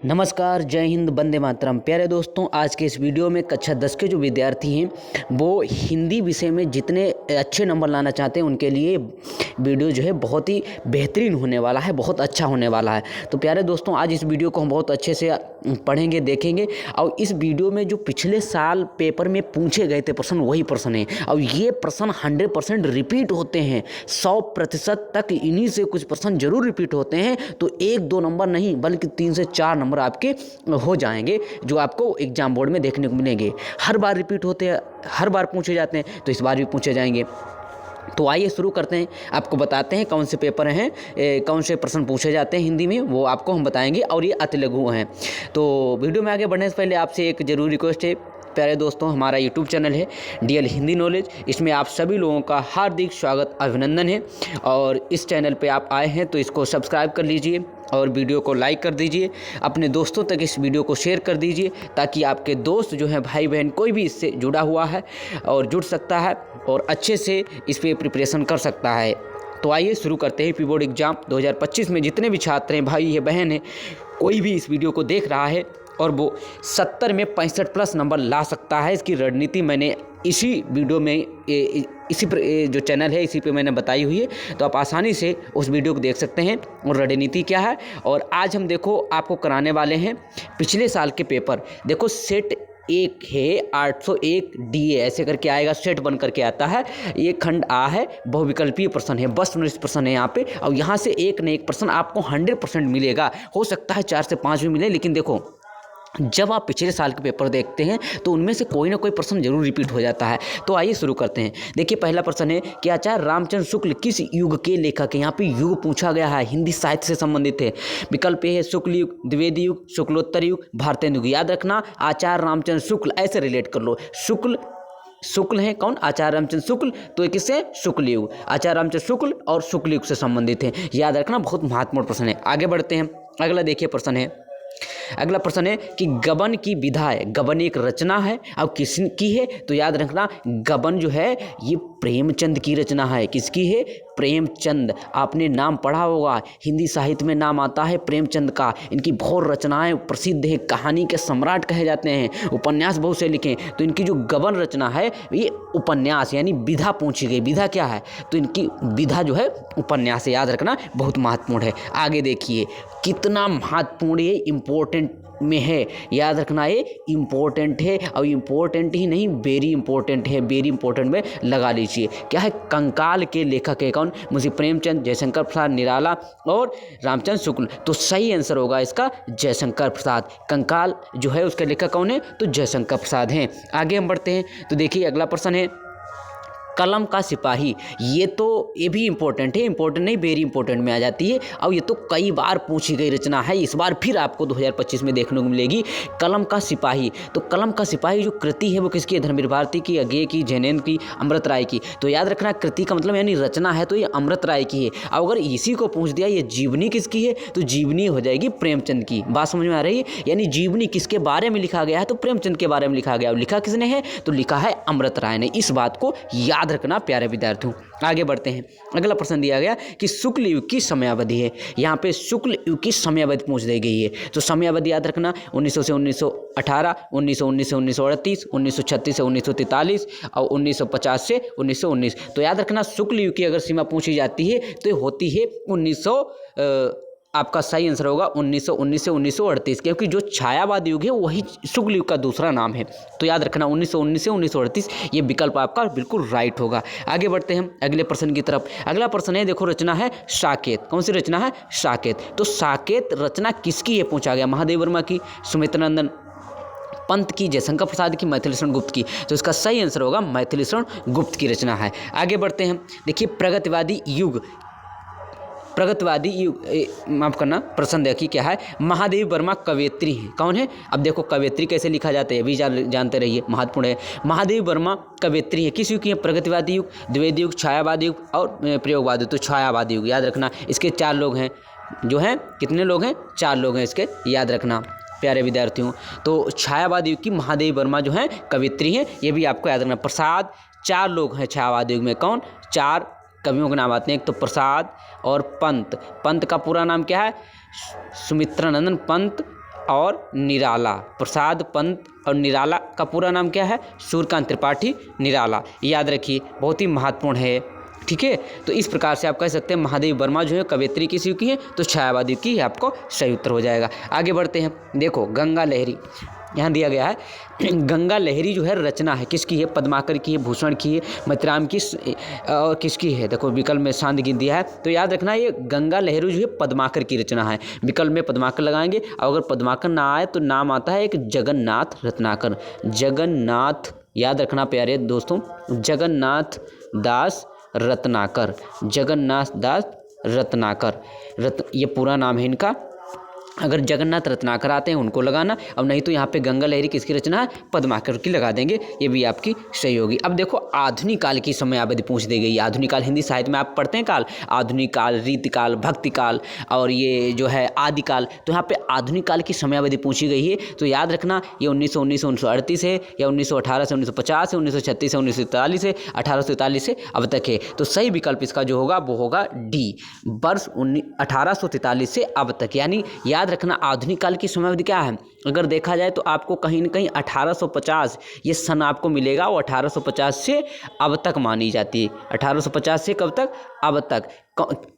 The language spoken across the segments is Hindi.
नमस्कार, जय हिंद, वंदे मातरम। प्यारे दोस्तों, आज के इस वीडियो में कक्षा 10 के जो विद्यार्थी हैं वो हिंदी विषय में जितने अच्छे नंबर लाना चाहते हैं उनके लिए वीडियो जो है बहुत ही बेहतरीन होने वाला है, बहुत अच्छा होने वाला है। तो प्यारे दोस्तों, आज इस वीडियो को हम बहुत अच्छे से पढ़ेंगे, देखेंगे। और इस वीडियो में जो पिछले साल पेपर में पूछे गए थे प्रश्न वही प्रश्न हैं और ये प्रश्न 100% रिपीट होते हैं। 100% तक इन्हीं से कुछ प्रश्न जरूर रिपीट होते हैं। तो 1-2 नंबर नहीं बल्कि 3 से 4 नंबर आपके हो जाएंगे जो आपको एग्जाम बोर्ड में देखने को मिलेंगे। हर बार रिपीट होते हैं, हर बार पूछे जाते हैं, तो इस बार भी पूछे जाएंगे। तो आइए शुरू करते हैं। आपको बताते हैं कौन से पेपर हैं, कौन से प्रश्न पूछे जाते हैं हिंदी में, वो आपको हम बताएंगे। और ये अति लघु हैं। तो वीडियो में आगे बढ़ने से पहले आपसे एक ज़रूरी रिक्वेस्ट है। प्यारे दोस्तों, हमारा यूट्यूब चैनल है डीएल हिंदी नॉलेज। इसमें आप सभी लोगों का हार्दिक स्वागत, अभिनंदन है। और इस चैनल पे आप आए हैं तो इसको सब्सक्राइब कर लीजिए और वीडियो को लाइक कर दीजिए। अपने दोस्तों तक इस वीडियो को शेयर कर दीजिए ताकि आपके दोस्त जो हैं, भाई बहन, कोई भी इससे जुड़ा हुआ है और जुड़ सकता है और अच्छे से इस पर प्रिपरेशन कर सकता है। तो आइए शुरू करते हैं। यूपी बोर्ड एग्जाम 2025 में जितने भी छात्र हैं, भाई है, बहन है, कोई भी इस वीडियो को देख रहा है और वो 70 में 65+ नंबर ला सकता है, इसकी रणनीति मैंने इसी वीडियो में इसी पर जो चैनल है इसी पे मैंने बताई हुई है। तो आप आसानी से उस वीडियो को देख सकते हैं और रणनीति क्या है। और आज हम देखो आपको कराने वाले हैं पिछले साल के पेपर। देखो सेट एक है 801 DA ऐसे करके आएगा, सेट बन करके आता है। ये खंड आ है, बहुविकल्पीय प्रश्न है, बस 19 प्रश्न है यहाँ पे। और यहाँ से एक न एक प्रश्न आपको 100% मिलेगा। हो सकता है 4 से 5 भी मिले, लेकिन देखो जब आप पिछले साल के पेपर देखते हैं तो उनमें से कोई ना कोई प्रश्न जरूर रिपीट हो जाता है। तो आइए शुरू करते हैं। देखिए पहला प्रश्न है कि आचार्य रामचंद्र शुक्ल किस युग के लेखक हैं। यहाँ पे युग पूछा गया है, हिंदी साहित्य से संबंधित है। विकल्प ए है शुक्ल युग, द्विवेदी युग, शुक्लोत्तर युग, भारतेंदु युग। याद रखना, आचार्य रामचंद्र शुक्ल ऐसे रिलेट कर लो। शुक्ल हैं कौन? आचार्य रामचंद्र शुक्ल। तो ये किससे? शुक्ल युग। आचार्य रामचंद्र शुक्ल और शुक्ल युग से संबंधित है। याद रखना, बहुत महत्वपूर्ण प्रश्न है। आगे बढ़ते हैं। अगला देखिए प्रश्न है, अगला प्रश्न है कि गबन की विधा है। गबन एक रचना है और किसकी है? तो याद रखना, गबन जो है ये प्रेमचंद की रचना है। किसकी है? प्रेमचंद। आपने नाम पढ़ा होगा, हिंदी साहित्य में नाम आता है प्रेमचंद का। इनकी बहुत रचनाएं प्रसिद्ध है, कहानी के सम्राट कहे जाते हैं, उपन्यास बहुत से लिखे। तो इनकी जो गबन रचना है ये उपन्यास, यानी विधा पूछी गई। विधा क्या है? तो इनकी विधा जो है उपन्यास है। याद रखना, बहुत महत्वपूर्ण है। आगे देखिए कितना महत्वपूर्ण ये इम्पोर्टेंट में है। याद रखना, ये इम्पोर्टेंट है और इम्पोर्टेंट ही नहीं, वेरी इंपॉर्टेंट है। वेरी इंपॉर्टेंट में लगा लीजिए। क्या है? कंकाल के लेखक है कौन? मुंशी प्रेमचंद, जयशंकर प्रसाद निराला और रामचंद्र शुक्ल। तो सही आंसर होगा इसका जयशंकर प्रसाद। कंकाल जो है उसके लेखक कौन है? तो जयशंकर प्रसाद हैं। आगे हम बढ़ते हैं। तो देखिए अगला प्रश्न है कलम का सिपाही। ये भी इंपॉर्टेंट है, इंपॉर्टेंट नहीं वेरी इंपॉर्टेंट में आ जाती है। और ये तो कई बार पूछी गई रचना है, इस बार फिर आपको 2025 में देखने को मिलेगी। कलम का सिपाही। तो कलम का सिपाही जो कृति है वो किसकी है? धर्मवीर भारती की, अज्ञेय की, जैनेन्द्र की, अमृत राय की। तो याद रखना, कृति का मतलब यानी रचना है तो ये अमृत राय की है। और अगर इसी को पूछ दिया ये जीवनी किसकी है, तो जीवनी हो जाएगी प्रेमचंद की। बात समझ में आ रही है? यानी जीवनी किसके बारे में लिखा गया है? तो प्रेमचंद के बारे में लिखा गया। और लिखा किसने है? तो लिखा है अमृत राय ने। इस बात को याद रखना प्यारे विद्यार्थियों। आगे बढ़ते हैं। अगला प्रश्न दिया गया कि शुक्ल युग की समयावधि है। यहाँ पे शुक्ल युग की समयावधि पूछ दी गई है। तो समयावधि याद रखना, 1900 से 1918, 1919 से 1938, 1936 से 1943 और 1950 से 1919। तो याद रखना, शुक्ल युग की अगर सीमा पूछी जाती है तो होती है 1900। आपका सही आंसर होगा 1919 से 1938, क्योंकि जो छायावाद युग है वही शुक्ल युग का दूसरा नाम है। तो याद रखना 1919 से 1938 ये विकल्प आपका बिल्कुल राइट होगा। आगे बढ़ते हैं अगले प्रश्न की तरफ। अगला प्रश्न है, देखो रचना है साकेत। कौन सी रचना है? साकेत। तो साकेत रचना किसकी है पूछा गया? महादेव वर्मा की, सुमित्रानंदन पंत की, जयशंकर प्रसाद की, मैथिलीशरण गुप्त की। तो इसका सही आंसर होगा मैथिलीशरण गुप्त की रचना है। आगे बढ़ते हैं। देखिए प्रगतिवादी युग माफ करना, प्रश्न देखिए क्या है। महादेव वर्मा कवयित्री हैं। कौन है? अब देखो कवयित्री कैसे लिखा जाता है भी जानते रहिए, महत्वपूर्ण है। महादेव वर्मा कवयित्री है। किस युग की है? प्रगतिवादी युग, द्विवेदी युग, छायावादी युग और प्रयोगवादी। तो छायावादी युग। याद रखना, इसके 4 लोग हैं जो हैं। कितने लोग हैं? 4 लोग हैं इसके, याद रखना प्यारे विद्यार्थियों। तो छायावादी युग की महादेव वर्मा जो हैं कवयित्री हैं, ये भी आपको याद रखना। प्रसाद, 4 लोग हैं छायावादी युग में। कौन? 4 कवियों के नाम आते हैं। एक तो प्रसाद और पंत। पंत का पूरा नाम क्या है? सुमित्रानंदन पंत और निराला। प्रसाद पंत और निराला का पूरा नाम क्या है? सूर्यकांत त्रिपाठी निराला। याद रखिए, बहुत ही महत्वपूर्ण है। ठीक है, तो इस प्रकार से आप कह सकते हैं महादेवी वर्मा जो है कवयित्री किसी की है? तो छायावादी की, आपको सही उत्तर हो जाएगा। आगे बढ़ते हैं। देखो गंगा लहरी यहाँ दिया गया है। गंगा लहरी जो है रचना है किसकी है? पद्माकर की है, भूषण की है, मतिराम की और किसकी है? देखो विकल्प में शांत गिन दिया है। तो याद रखना ये गंगा लहरी जो है पद्माकर की रचना है। विकल्प में पद्माकर लगाएंगे और अगर पद्माकर ना आए तो नाम आता है एक जगन्नाथ रत्नाकर। जगन्नाथ, याद रखना प्यारे दोस्तों, जगन्नाथ दास रत्नाकर। जगन्नाथ दास रत्नाकर, ये पूरा नाम है इनका। अगर जगन्नाथ रत्नाकर आते हैं उनको लगाना, अब नहीं तो यहाँ पे गंगा लहरी किसकी रचना है? पद्माकर की लगा देंगे, ये भी आपकी सही होगी। अब देखो आधुनिक काल की समयावधि पूछ दी गई। आधुनिक काल हिंदी साहित्य में आप पढ़ते हैं काल, आधुनिक काल, रीतिकाल, भक्तिकाल और ये जो है आदिकाल। तो यहाँ पे आधुनिक काल की समयावधि पूछी गई है। तो याद रखना ये 1919 से 1938 है, या 1918 से 1950 है, 1936 से 1943 है, 1843 से अब तक है। तो सही विकल्प इसका जो होगा वो होगा डी, वर्ष 1843 से अब तक। यानी याद रखना आधुनिक काल की समयावधि क्या है? अगर देखा जाए तो आपको कहीं न कहीं 1850 ये सन आपको मिलेगा, वो 1850 से अब तक मानी जाती है। 1850 से कब तक? अब तक।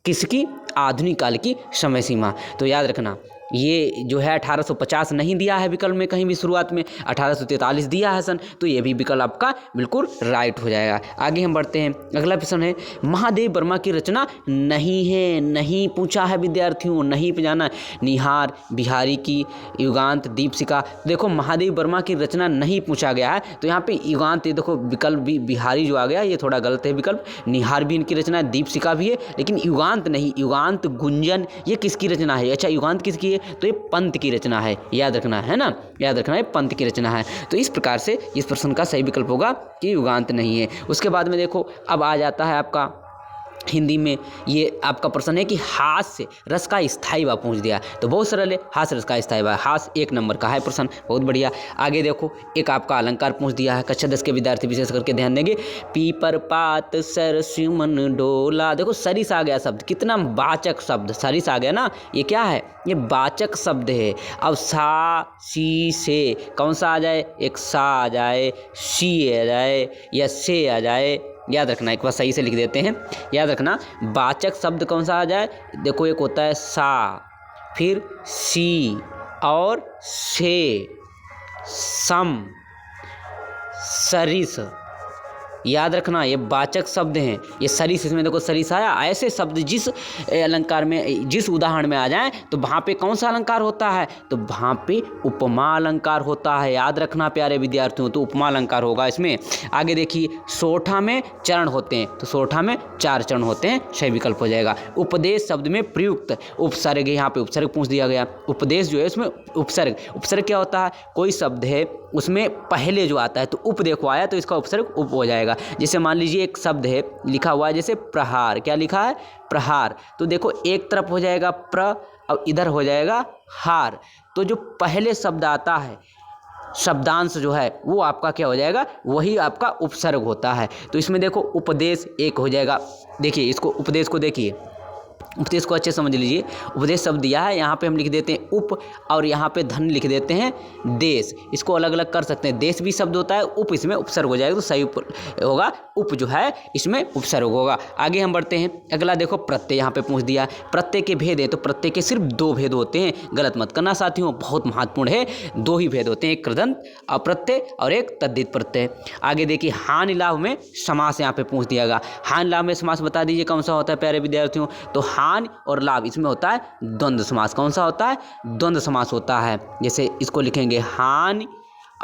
किसकी? आधुनिक काल की समय सीमा। तो याद रखना ये जो है 1850 नहीं दिया है विकल्प में कहीं भी, शुरुआत में 1843 दिया है सन, तो ये भी विकल्प आपका बिल्कुल राइट हो जाएगा। आगे हम बढ़ते हैं। अगला प्रश्न है महादेवी वर्मा की रचना नहीं है। नहीं पूछा है विद्यार्थियों, नहीं पे जाना। निहार, बिहारी की, युगांत, दीपशिखा। देखो महादेवी वर्मा की रचना नहीं पूछा गया है, तो यहाँ पे युगांत, ये देखो विकल्प भी बिहारी जो आ गया ये थोड़ा गलत है विकल्प। निहार भी इनकी रचना है, दीपशिखा भी है, लेकिन युगांत नहीं। युगांत, गुंजन ये किसकी रचना है? अच्छा युगांत किसकी है? तो ये पंत की रचना है, याद रखना है ना, याद रखना है पंत की रचना है। तो इस प्रकार से इस प्रश्न का सही विकल्प होगा कि युगांत नहीं है। उसके बाद में देखो अब आ जाता है आपका हिंदी में ये आपका प्रश्न है कि हास्य रस का स्थायी भाव पूछ दिया। तो बहुत सरल है, हास्य रस का स्थायी भाव, हास्य 1 नंबर का है प्रश्न, बहुत बढ़िया। आगे देखो एक आपका अलंकार पूछ दिया है, कक्षा 10 के विद्यार्थी विशेष करके ध्यान देंगे। पीपर पात सरसु मन डोला। देखो सरिस आ गया शब्द, कितना वाचक शब्द, सरिस आ गया ना, ये क्या है? ये वाचक शब्द है। अब सा सी से कौन सा आ जाए? एक सा आ जाए, सी आ जाए या से आ जाए, याद रखना। एक बार सही से लिख देते हैं, याद रखना वाचक शब्द कौन सा आ जाए? देखो एक होता है सा, फिर सी और से, सम, सरिस। याद रखना ये वाचक शब्द हैं, ये सरिस, इसमें देखो सरिस आया। ऐसे शब्द जिस अलंकार में, जिस उदाहरण में आ जाएं तो वहाँ पे कौन सा अलंकार होता है? तो वहाँ पे उपमा अलंकार होता है। याद रखना प्यारे विद्यार्थियों, तो उपमा अलंकार होगा इसमें। आगे देखिए सोठा में चरण होते हैं, तो सोठा में 4 चरण होते हैं, सही विकल्प हो जाएगा। उपदेश शब्द में प्रयुक्त उपसर्ग, यहाँ पे उपसर्ग पूछ दिया गया। उपदेश जो है उसमें उपसर्ग, उपसर्ग क्या होता है? कोई शब्द है उसमें पहले जो आता है, तो उप देखो आया तो इसका उपसर्ग उप हो जाएगा। जैसे मान लीजिए एक शब्द है लिखा हुआ है जैसे प्रहार, क्या लिखा है? प्रहार। तो देखो एक तरफ हो जाएगा प्र और इधर हो जाएगा हार, तो जो पहले शब्द आता है शब्दांश जो है वो आपका क्या हो जाएगा? वही आपका उपसर्ग होता है। तो इसमें देखो उपदेश एक हो जाएगा। देखिए इसको, उपदेश को देखिए, उपदेश को अच्छे समझ लीजिए। उपदेश शब्द दिया है, यहाँ पे हम लिख देते हैं उप और यहाँ पे धन लिख देते हैं देश। इसको अलग अलग कर सकते हैं, देश भी शब्द होता है, उप इसमें उपसर्ग हो जाएगा, तो सही होगा उप जो है इसमें उपसर्ग होगा। आगे हम बढ़ते हैं। अगला देखो प्रत्यय, यहाँ पे पूछ दिया प्रत्यय के भेद है, तो प्रत्यय के सिर्फ 2 भेद होते हैं, गलत मत करना साथियों, बहुत महत्वपूर्ण है। 2 ही भेद होते हैं, एक कृदंत प्रत्यय और एक तद्धित प्रत्यय। आगे देखिए हानि लाभ में समास यहाँ पे पूछ दिया गया। हानि लाभ में समास बता दीजिए कौन सा होता है प्यारे विद्यार्थियों? तो हानि और लाभ इसमें होता है द्वंद्व समास। कौन सा होता है? द्वंद्व समास होता है। जैसे इसको लिखेंगे हानि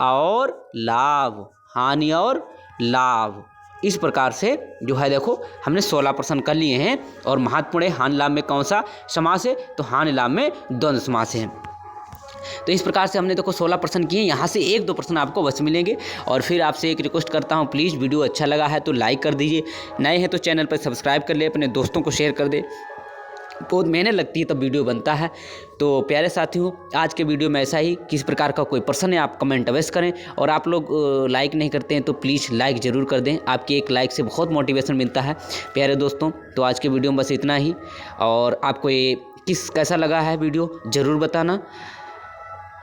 और लाभ, हानि और लाभ। इस प्रकार से जो है देखो हमने 16 प्रश्न कर लिए हैं और महत्वपूर्ण है हानि लाभ में कौन सा समास है? तो हानि लाभ में द्वंद्व समास है। तो इस प्रकार से हमने देखो 16 प्रश्न किए, यहाँ से 1-2 प्रश्न आपको बस मिलेंगे। और फिर आपसे एक रिक्वेस्ट करता हूँ, प्लीज़ वीडियो अच्छा लगा है तो लाइक कर दीजिए, नए हैं तो चैनल पर सब्सक्राइब कर ले, अपने दोस्तों को शेयर कर दे। बहुत मेहनत लगती है तब वीडियो बनता है। तो प्यारे साथियों आज के वीडियो में ऐसा ही, किस प्रकार का कोई प्रश्न है आप कमेंट अवश्य करें। और आप लोग लाइक नहीं करते हैं तो प्लीज़ लाइक ज़रूर कर दें, आपकी एक लाइक से बहुत मोटिवेशन मिलता है प्यारे दोस्तों। तो आज के वीडियो में बस इतना ही, और आपको ये कैसा लगा है वीडियो ज़रूर बताना।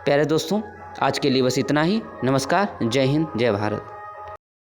प्यारे दोस्तों, आज के लिए बस इतना ही। नमस्कार, जय हिंद, जय भारत।